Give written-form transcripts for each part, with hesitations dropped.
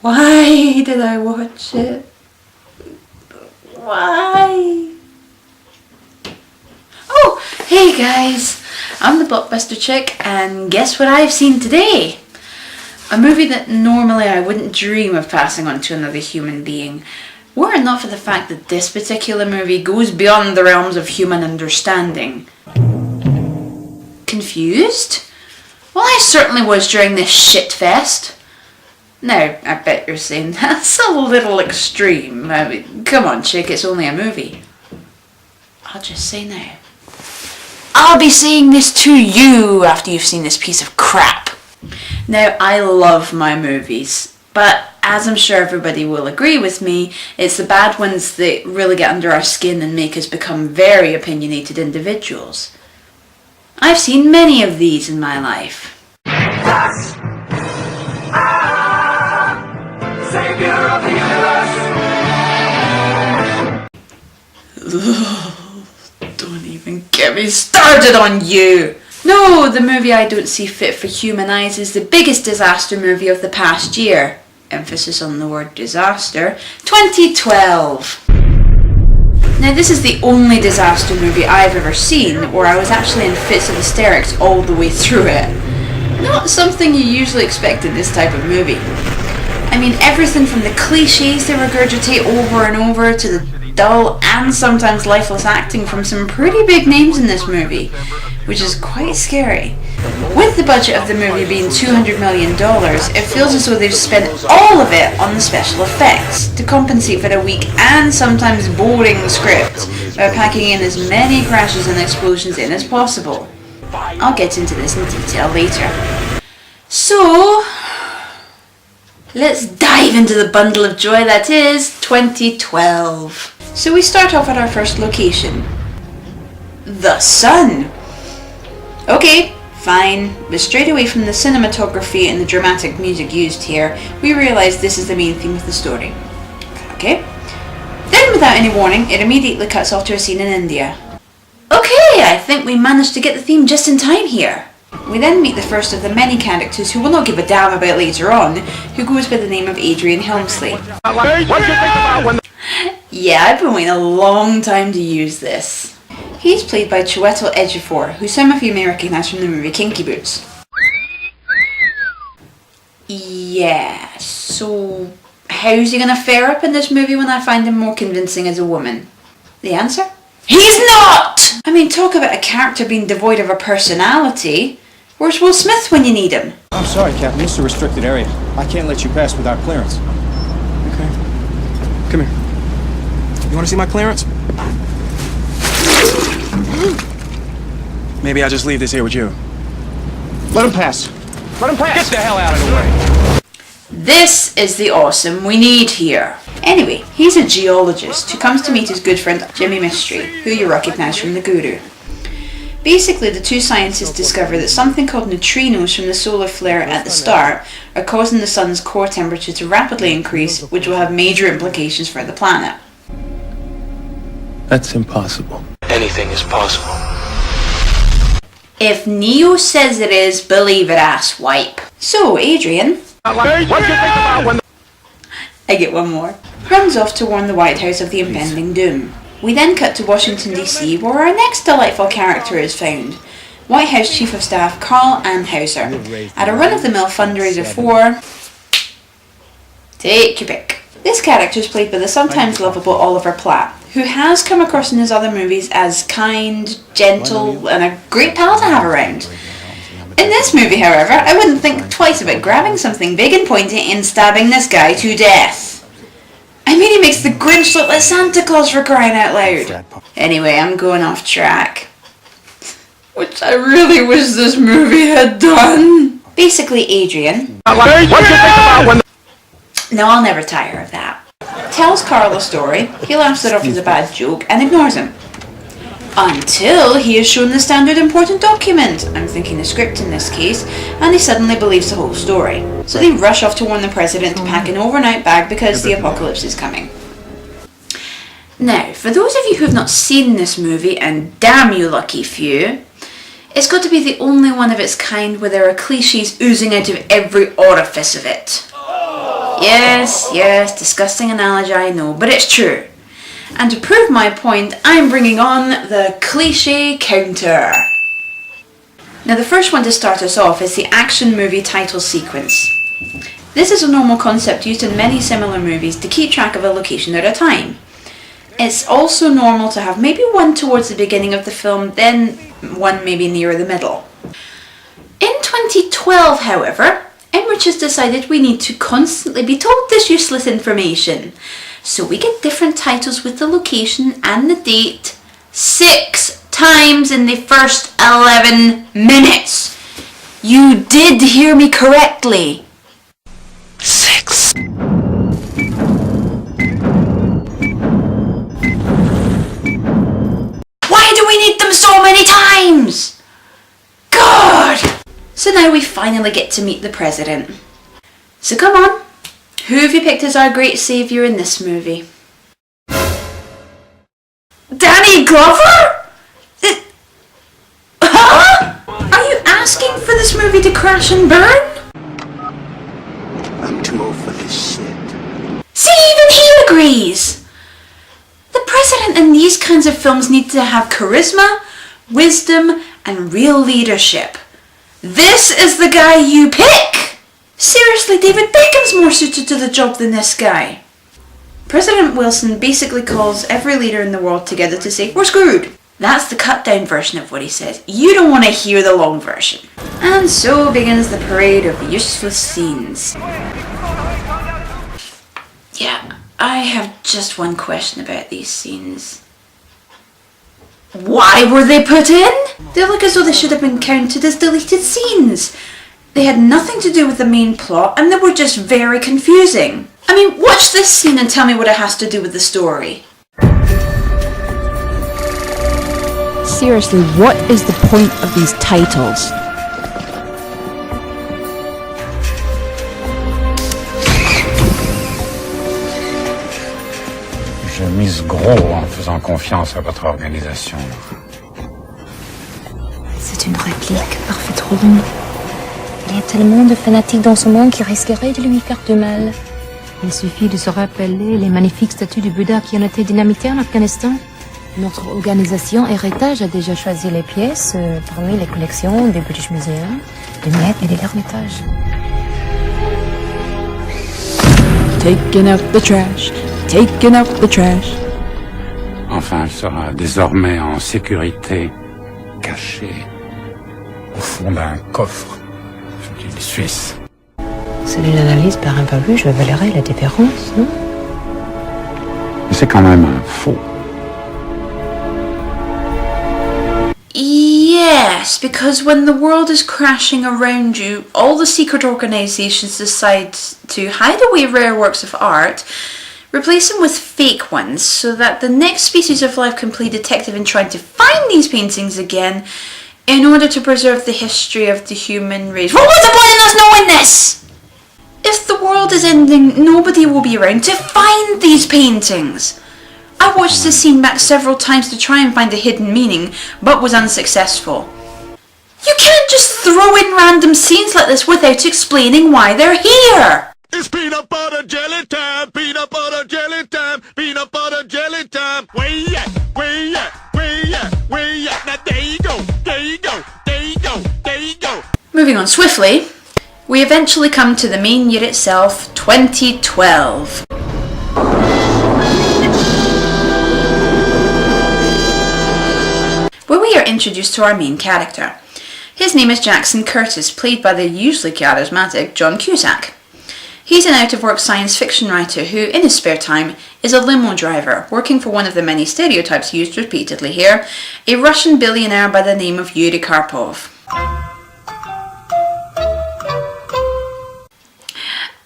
Why did I watch it? Why? Oh, hey guys! I'm the Blockbuster Chick, and guess what I've seen today? A movie that normally I wouldn't dream of passing on to another human being, were it not for the fact that this particular movie goes beyond the realms of human understanding. Confused? Well, I certainly was during this shitfest. Now, I bet you're saying that's a little extreme. I mean, come on, chick, it's only a movie. I'll just say now. I'll be saying this to you after you've seen this piece of crap. Now, I love my movies, but as I'm sure everybody will agree with me, it's the bad ones that really get under our skin and make us become very opinionated individuals. I've seen many of these in my life. Savior of the universe. Don't even get me started on you! No, the movie I don't see fit for human eyes is the biggest disaster movie of the past year. Emphasis on the word disaster. 2012! Now this is the only disaster movie I've ever seen where I was actually in fits of hysterics all the way through it. Not something you usually expect in this type of movie. I mean, everything from the cliches they regurgitate over and over to the dull and sometimes lifeless acting from some pretty big names in this movie, which is quite scary. With the budget of the movie being $200 million, it feels as though they've spent all of it on the special effects to compensate for the weak and sometimes boring script by packing in as many crashes and explosions in as possible. I'll get into this in detail later. So, let's dive into the bundle of joy that is 2012. So we start off at our first location. The sun! Okay, fine, but straight away from the cinematography and the dramatic music used here, we realise this is the main theme of the story. Okay? Then without any warning, it immediately cuts off to a scene in India. Okay, I think we managed to get the theme just in time here. We then meet the first of the many characters who will not give a damn about later on, who goes by the name of Adrian Helmsley. Yeah, I've been waiting a long time to use this. He's played by Chiwetel Ejiofor, who some of you may recognise from the movie Kinky Boots. Yeah, so how's he gonna fare up in this movie when I find him more convincing as a woman? The answer? He's not! I mean, talk about a character being devoid of a personality. Where's Will Smith when you need him? I'm sorry, Captain. This is a restricted area. I can't let you pass without clearance. Okay. Come here. You want to see my clearance? Maybe I'll just leave this here with you. Let him pass. Let him pass! Get the hell out of the way! This is the awesome we need here. Anyway, he's a geologist who comes to meet his good friend Jimmy Mystery, who you recognise from The Guru. Basically, the two scientists discover that something called neutrinos from the solar flare at the start are causing the sun's core temperature to rapidly increase, which will have major implications for the planet. That's impossible. Anything is possible. If Neo says it is, believe it, asswipe. So, Adrian... I get one more. Runs off to warn the White House of the impending doom. We then cut to Washington DC, where our next delightful character is found. White House Chief of Staff Carl Anheuser, at a run-of-the-mill fundraiser for... take your pick. This character is played by the sometimes lovable Oliver Platt, who has come across in his other movies as kind, gentle, and a great pal to have around. In this movie, however, I wouldn't think twice about grabbing something big and pointy and stabbing this guy to death. I mean, he makes the Grinch look like Santa Claus, for crying out loud. Anyway, I'm going off track. which I really wish this movie had done. Basically, Adrian, no, I'll never tire of that, tells Carl a story, he laughs it off as a bad joke and ignores him. Until he is shown the standard important document, I'm thinking the script in this case, and he suddenly believes the whole story. So they rush off to warn the president to pack an overnight bag because the apocalypse is coming. Now, for those of you who have not seen this movie, and damn you lucky few, it's got to be the only one of its kind where there are cliches oozing out of every orifice of it. Yes, disgusting analogy, I know, but it's true. And to prove my point, I'm bringing on the cliche counter. Now the first one to start us off is the action movie title sequence. This is a normal concept used in many similar movies to keep track of a location at a time. It's also normal to have maybe one towards the beginning of the film, then one maybe near the middle. In 2012, however, Emmerich has decided we need to constantly be told this useless information. So we get different titles with the location and the date 6 times in the first 11 minutes. You did hear me correctly. 6. Why do we need them so many times? God! So now we finally get to meet the president. So come on. Who have you picked as our great saviour in this movie? Danny Glover? Huh? Are you asking for this movie to crash and burn? I'm too old for this shit. See, even he agrees! The president in these kinds of films needs to have charisma, wisdom, and real leadership. This is the guy you pick! Seriously, David Beckham's more suited to the job than this guy. President Wilson basically calls every leader in the world together to say, we're screwed. That's the cut down version of what he says. You don't want to hear the long version. And so begins the parade of useless scenes. Yeah, I have just one question about these scenes. Why were they put in? They look as though they should have been counted as deleted scenes. They had nothing to do with the main plot and they were just very confusing. I mean, watch this scene and tell me what it has to do with the story. Seriously, what is the point of these titles? Je mise gros en faisant confiance à votre organisation. C'est une réplique parfaite ronde. Il y a tellement de fanatiques dans ce monde qui risqueraient de lui faire du mal. Il suffit de se rappeler les magnifiques statues du Bouddha qui ont été dynamitées en Afghanistan. Notre organisation Héritage a déjà choisi les pièces parmi les collections du British Museum, du Met et de l'Ermitage. Taking out the trash, taking out the trash. Enfin, elle sera désormais en sécurité, cachée, au fond d'un coffre sur l'île suisse. C'est une analyse par un palu, je verrai la différence, non? Mais c'est quand même un faux. Yes, because when the world is crashing around you, all the secret organisations decide to hide away rare works of art, replace them with fake ones, so that the next species of life can play detective in trying to find these paintings again in order to preserve the history of the human race. What was the point in us knowing this? If the world is ending, nobody will be around to find these paintings. I watched this scene back several times to try and find a hidden meaning, but was unsuccessful. You can't just throw in random scenes like this without explaining why they're here! It's peanut butter jelly time, peanut butter jelly time, peanut butter jelly time. Where you at? Where you at? Where you at? Where you at? Now there you go, there you go, there you go, there you go. Moving on swiftly, we eventually come to the main year itself, 2012. Where we are introduced to our main character. His name is Jackson Curtis, played by the usually charismatic John Cusack. He's an out-of-work science fiction writer who, in his spare time, is a limo driver, working for one of the many stereotypes used repeatedly here, a Russian billionaire by the name of Yuri Karpov.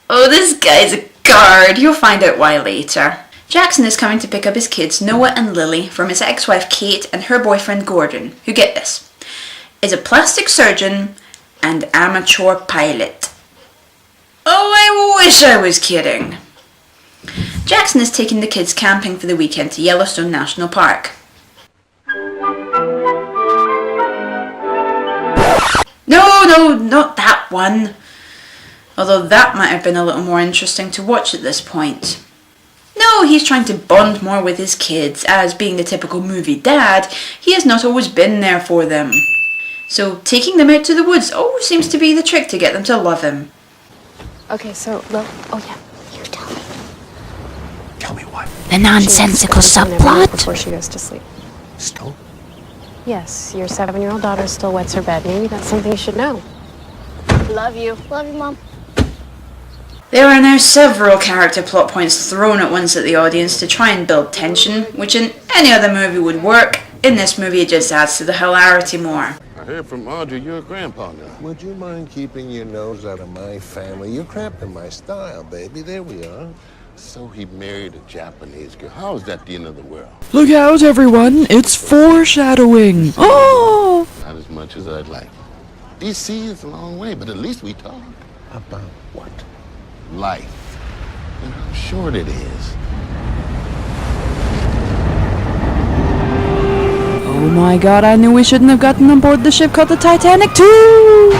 Oh, this guy's a guard. You'll find out why later. Jackson is coming to pick up his kids Noah and Lily from his ex-wife Kate and her boyfriend Gordon, who, get this, is a plastic surgeon and amateur pilot. Oh, I wish I was kidding. Jackson is taking the kids camping for the weekend to Yellowstone National Park. No, not that one. Although that might have been a little more interesting to watch at this point. No, he's trying to bond more with his kids, as being the typical movie dad, he has not always been there for them. So taking them out to the woods always seems to be the trick to get them to love him. Okay, so, oh yeah, you tell me. Tell me what? The nonsensical subplot? Before she goes to sleep. Still? Yes, your 7-year-old daughter still wets her bed. Maybe that's something you should know. Love you. Love you, Mom. There are now several character plot points thrown at once at the audience to try and build tension, which in any other movie would work. In this movie it just adds to the hilarity more. I heard from Audrey you're a grandpa now. Would you mind keeping your nose out of my family? You're cramping my style, baby. There we are. So he married a Japanese girl. How is that the end of the world? Look out, everyone! It's foreshadowing! Oh! Not as much as I'd like. DC is a long way, but at least we talk. About what? Life. And how short it is. Oh my god, I knew we shouldn't have gotten on board the ship called the Titanic too!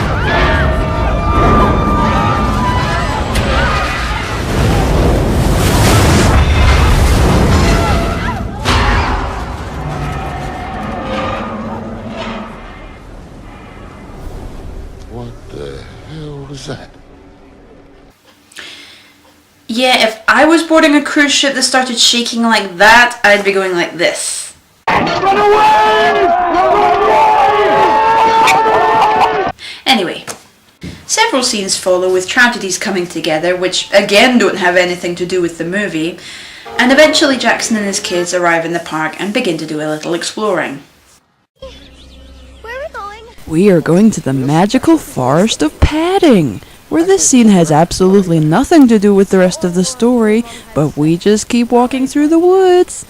What the hell was that? Yeah, if I was boarding a cruise ship that started shaking like that, I'd be going like this. Run away! Anyway, several scenes follow with tragedies coming together, which again don't have anything to do with the movie, and eventually Jackson and his kids arrive in the park and begin to do a little exploring. Where are we going? We are going to the magical forest of padding, where this scene has absolutely nothing to do with the rest of the story, but we just keep walking through the woods.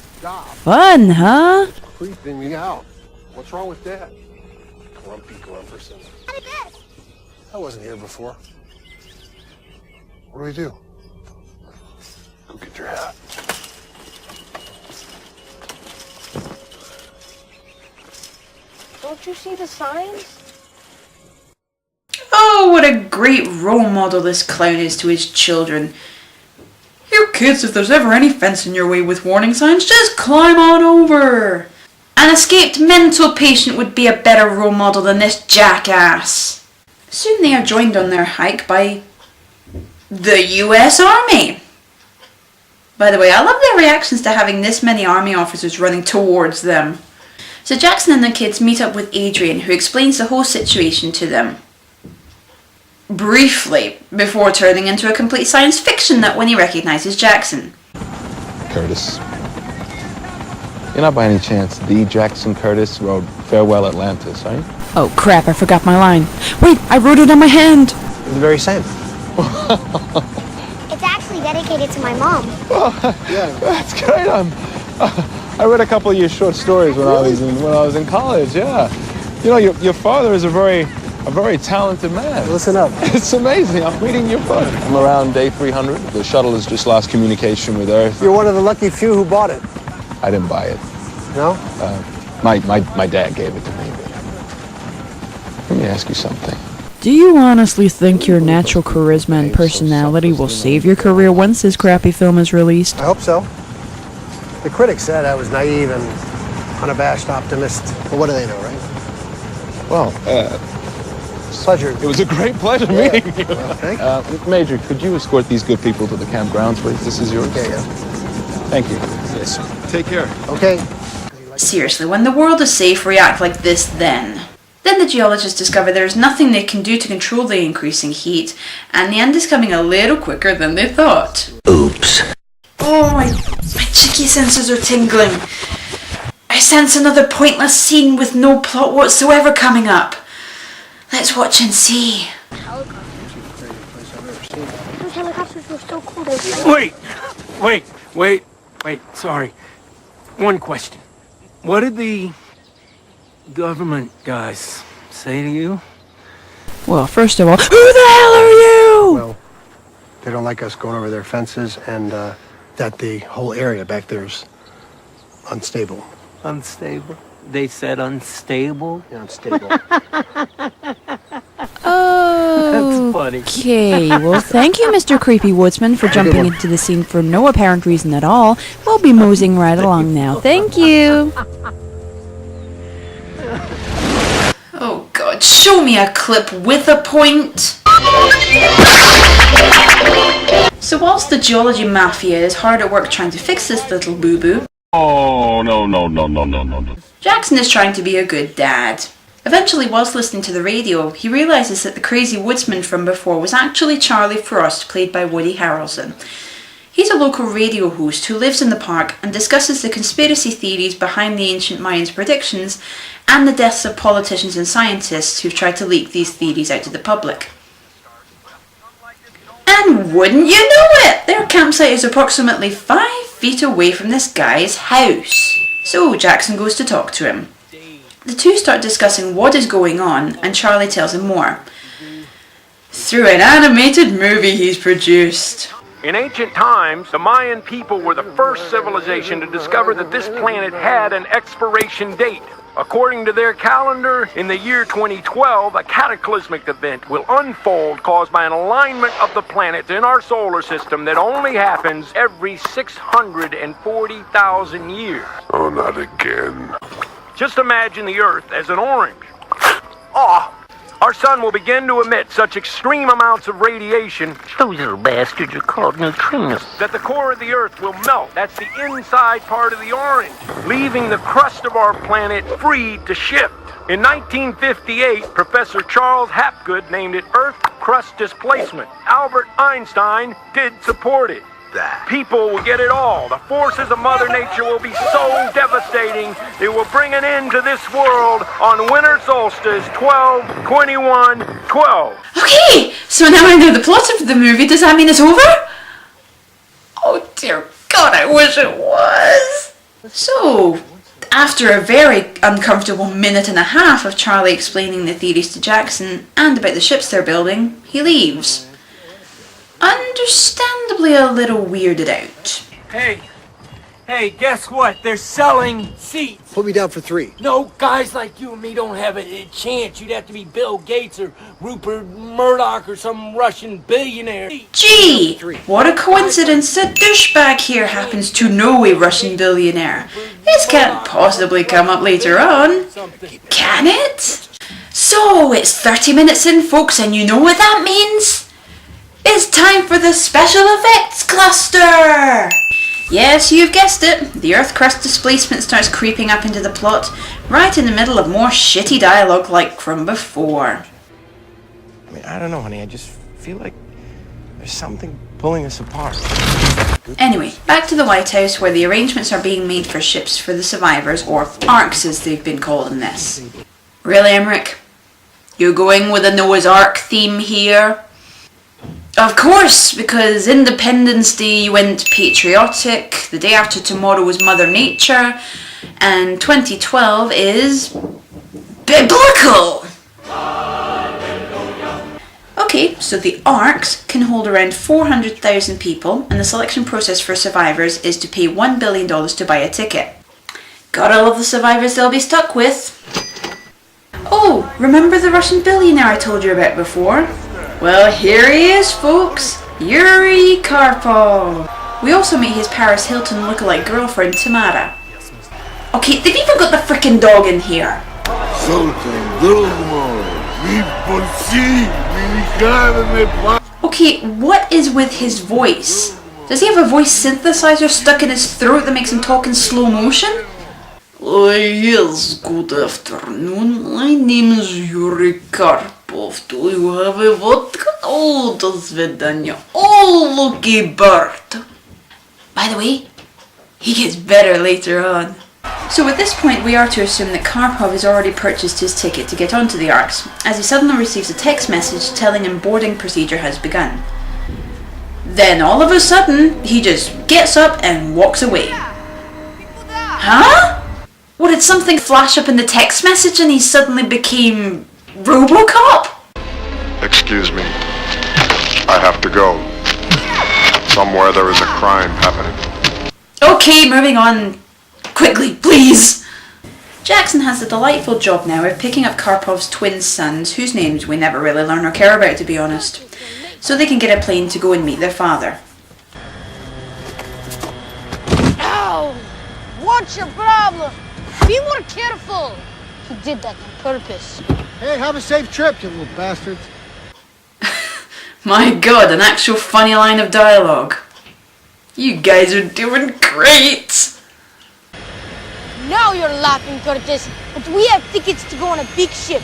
Fun, huh? Creeping me out. What's wrong with that? Grumpy Grumperson. I wasn't here before. What do we do? Go get your hat. Don't you see the signs? Oh, what a great role model this clown is to his children. Here kids, if there's ever any fence in your way with warning signs, just climb on over. An escaped mental patient would be a better role model than this jackass. Soon they are joined on their hike by the US Army. By the way, I love their reactions to having this many army officers running towards them. So Jackson and the kids meet up with Adrian, who explains the whole situation to them. Briefly, before turning into a complete science fiction nut when he recognizes Jackson. Curtis. You're not by any chance the Jackson Curtis who wrote Farewell Atlantis, are you? Oh crap, I forgot my line. Wait, I wrote it on my hand! The very same. It's actually dedicated to my mom. Yeah, that's great. I read a couple of your short stories when I was in college. Yeah, you know your father is a very talented man. Listen up. It's amazing. I'm reading your book. I'm around day 300. The shuttle has just lost communication with Earth. You're one of the lucky few who bought it. I didn't buy it. No? My dad gave it to me. Let me ask you something. Do you honestly think your natural charisma and personality will save your career once this crappy film is released? I hope so. The critics said I was naive and unabashed optimist. But what do they know, right? Well, Pleasure. it was a great pleasure meeting you. Well, thank you. Major, could you escort these good people to the campgrounds, please? This is yours. Okay, yeah. Thank you. Yes, sir. Take care. Okay. Seriously, when the world is safe, react like this then. Then the geologists discover there is nothing they can do to control the increasing heat, and the end is coming a little quicker than they thought. Oops. Oh, my cheeky senses are tingling. I sense another pointless scene with no plot whatsoever coming up. Let's watch and see. Those helicopters were so cool. They were Wait, sorry. One question. What did the government guys say to you? Well, first of all, who the hell are you? Well, they don't like us going over their fences, and that the whole area back there is unstable. Unstable? They said unstable? Yeah, unstable. Oh, That's funny. okay. Well, thank you, Mr. Creepy Woodsman, for jumping into the scene for no apparent reason at all. We'll be moseying right along now. Thank you. Oh God, show me a clip with a point. So whilst the geology mafia is hard at work trying to fix this little boo-boo, no. Jackson is trying to be a good dad. Eventually, whilst listening to the radio, he realises that the crazy woodsman from before was actually Charlie Frost, played by Woody Harrelson. He's a local radio host who lives in the park and discusses the conspiracy theories behind the ancient Mayans' predictions and the deaths of politicians and scientists who've tried to leak these theories out to the public. And wouldn't you know it, their campsite is approximately 5 feet away from this guy's house. So Jackson goes to talk to him. The two start discussing what is going on, and Charlie tells him more. Through an animated movie he's produced. In ancient times, the Mayan people were the first civilization to discover that this planet had an expiration date. According to their calendar, in the year 2012, a cataclysmic event will unfold caused by an alignment of the planets in our solar system that only happens every 640,000 years. Oh, not again. Just imagine the Earth as an orange. Our sun will begin to emit such extreme amounts of radiation, Those little bastards are called neutrinos. that the core of the Earth will melt. That's the inside part of the orange, leaving the crust of our planet free to shift. In 1958, Professor Charles Hapgood named it Earth crust displacement. Albert Einstein did support it. People will get it all. The forces of Mother Nature will be so devastating, it will bring an end to this world on winter solstice 12/21/12. Okay, so now I know the plot of the movie. Does that mean it's over? Oh dear God, I wish it was. So, after a very uncomfortable minute and a half of Charlie explaining the theories to Jackson and about the ships they're building, he leaves. Understandably a little weirded out. Hey, guess what? They're selling seats. Put me down for 3. No, guys like you and me don't have a chance. You'd have to be Bill Gates or Rupert Murdoch or some Russian billionaire. Gee, what a coincidence. A douchebag here happens to know a Russian billionaire. This can't possibly come up later on, can it? So, it's 30 minutes in, folks, and you know what that means? It's time for the special effects cluster! Yes, you've guessed it. The Earth crust displacement starts creeping up into the plot, right in the middle of more shitty dialogue like from before. I mean, I don't know, honey. I just feel like there's something pulling us apart. Anyway, back to the White House where the arrangements are being made for ships for the survivors, or arks as they've been called in this. Really, Emmerich? You're going with a Noah's Ark theme here? Of course, because Independence Day went patriotic, the day after tomorrow was Mother Nature, and 2012 is biblical! Okay, so the Arks can hold around 400,000 people, and the selection process for survivors is to pay $1 billion to buy a ticket. Gotta love the survivors they'll be stuck with. Oh, remember the Russian billionaire I told you about before? Well, here he is, folks. Yuri Karpov. We also meet his Paris Hilton lookalike girlfriend, Tamara. Okay, they've even got the frickin' dog in here. Okay, what is with his voice? Does he have a voice synthesizer stuck in his throat that makes him talk in slow motion? Yes, good afternoon. My name is Yuri Karpov. Do you have a vodka? Oh, do svidania. Oh, lucky bird. By the way, he gets better later on. So at this point we are to assume that Karpov has already purchased his ticket to get onto the Arks, as he suddenly receives a text message telling him boarding procedure has begun. Then all of a sudden, he just gets up and walks away. Huh? What, did something flash up in the text message and he suddenly became RoboCop? Excuse me. I have to go. Somewhere there is a crime happening. Okay, moving on. Quickly, please! Jackson has the delightful job now of picking up Karpov's twin sons, whose names we never really learn or care about, to be honest, so they can get a plane to go and meet their father. Ow! What's your problem? Be more careful! He did that on purpose. Hey, have a safe trip, you little bastards. My god, an actual funny line of dialogue. You guys are doing great! Now you're laughing, Curtis, but we have tickets to go on a big ship.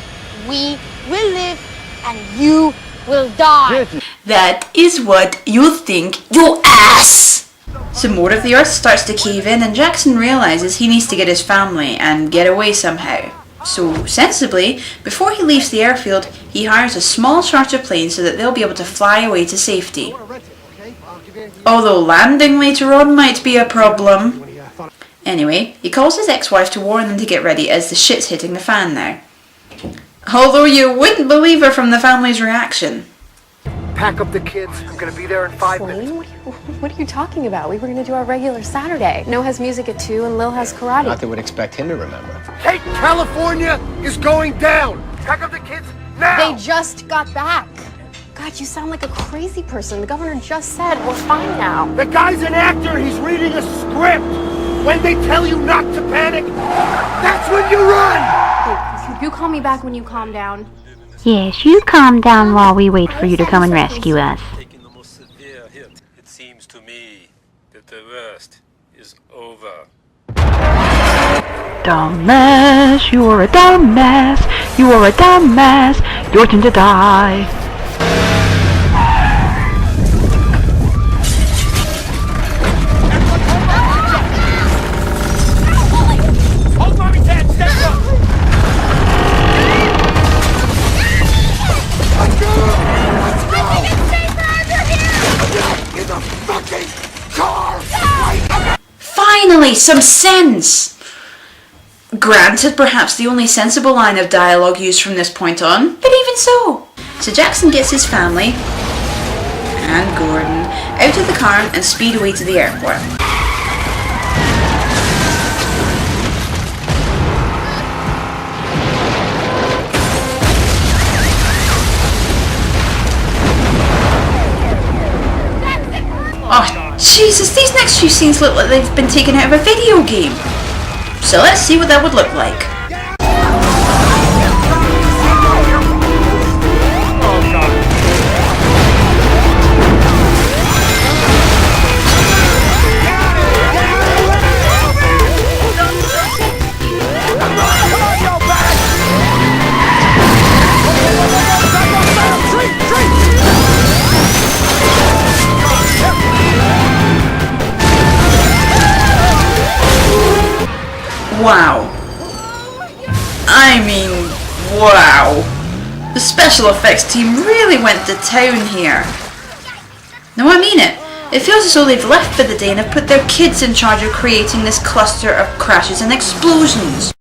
We will live, and you will die. That is what you think, you ass! Some more of the earth starts to cave in and Jackson realizes he needs to get his family and get away somehow. So, sensibly, before he leaves the airfield, he hires a small charter plane so that they'll be able to fly away to safety. Although landing later on might be a problem. Anyway, he calls his ex-wife to warn them to get ready as the shit's hitting the fan now. Although you wouldn't believe her from the family's reaction. Pack up the kids. I'm gonna be there in 5 minutes. What are you talking about? We were going to do our regular Saturday. Noah has music at 2 and Lil has karate. Not that would expect him to remember. Hey, California is going down. Pack up the kids now. They just got back. God, you sound like a crazy person. The governor just said we're fine now. The guy's an actor. He's reading a script. When they tell you not to panic, that's when you run. Hey, you call me back when you calm down. Yes, you calm down while we wait for you to come and rescue us. Taking the most severe hit. It seems to me that the worst is over. Dumbass, you're a dumbass. You are a dumbass. Your turn to die. Finally, some sense! Granted, perhaps the only sensible line of dialogue used from this point on, but even so. So Jackson gets his family, and Gordon, out of the car and speed away to the airport. Oh, Jesus, these next few scenes look like they've been taken out of a video game. So let's see what that would look like. Wow. I mean, wow. The special effects team really went to town here. No, I mean it. It feels as though they've left for the day and have put their kids in charge of creating this cluster of crashes and explosions.